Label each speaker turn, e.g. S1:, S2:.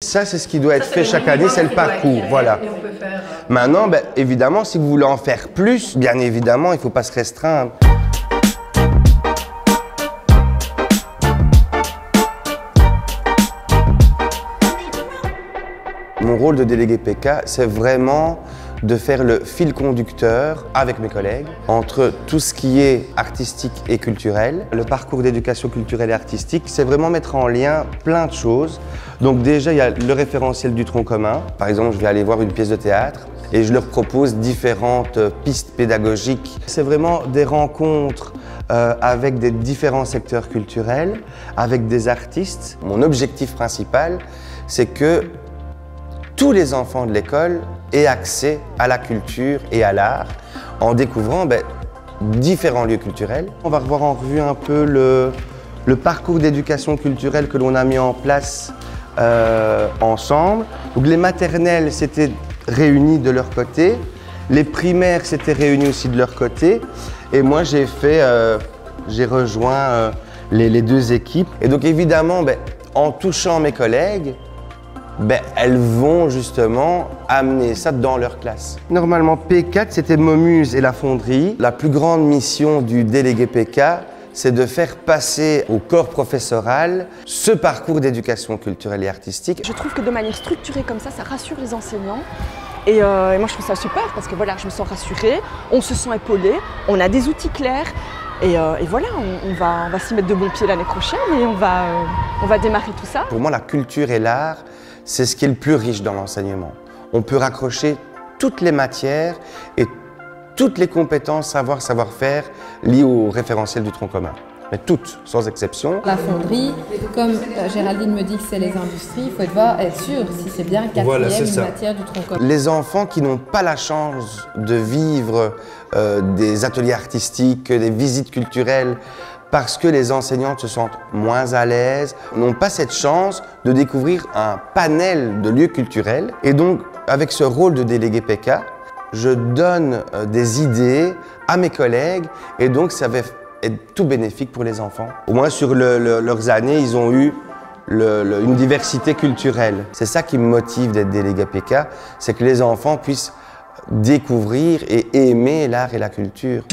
S1: Ça, c'est ce qui doit être fait chaque année, c'est le parcours, voilà.
S2: Et on peut faire...
S1: Maintenant, ben, évidemment, si vous voulez en faire plus, bien évidemment, il ne faut pas se restreindre. Mon rôle de délégué PK, c'est vraiment de faire le fil conducteur avec mes collègues entre tout ce qui est artistique et culturel. Le parcours d'éducation culturelle et artistique, c'est vraiment mettre en lien plein de choses. Donc déjà, il y a le référentiel du tronc commun. Par exemple, je vais aller voir une pièce de théâtre et je leur propose différentes pistes pédagogiques. C'est vraiment des rencontres avec des différents secteurs culturels, avec des artistes. Mon objectif principal, c'est que tous les enfants de l'école aient accès à la culture et à l'art en découvrant différents lieux culturels. On va revoir en revue un peu le parcours d'éducation culturelle que l'on a mis en place ensemble. Donc les maternelles s'étaient réunies de leur côté, les primaires s'étaient réunies aussi de leur côté, et moi j'ai rejoint les deux équipes. Et donc évidemment, en touchant mes collègues, elles vont justement amener ça dans leur classe. Normalement, P4, c'était Momuse et la fonderie. La plus grande mission du délégué PK, c'est de faire passer au corps professoral ce parcours d'éducation culturelle et artistique.
S3: Je trouve que de manière structurée comme ça rassure les enseignants. Et moi, je trouve ça super parce que voilà, je me sens rassurée, on se sent épaulé, on a des outils clairs. Et voilà, on va s'y mettre de bon pied l'année prochaine et on va démarrer tout ça.
S1: Pour moi, la culture et l'art, c'est ce qui est le plus riche dans l'enseignement. On peut raccrocher toutes les matières et toutes les compétences, savoir-faire liées au référentiel du tronc commun. Mais toutes, sans exception.
S4: La fonderie, comme Géraldine me dit que c'est les industries, il faut être sûr si c'est bien quatrième matière du tronc commun.
S1: Les enfants qui n'ont pas la chance de vivre des ateliers artistiques, des visites culturelles, parce que les enseignantes se sentent moins à l'aise, n'ont pas cette chance de découvrir un panel de lieux culturels. Et donc, avec ce rôle de délégué PK, je donne des idées à mes collègues et donc ça va être tout bénéfique pour les enfants. Au moins sur leurs années, ils ont eu une diversité culturelle. C'est ça qui me motive d'être délégué PK, c'est que les enfants puissent découvrir et aimer l'art et la culture.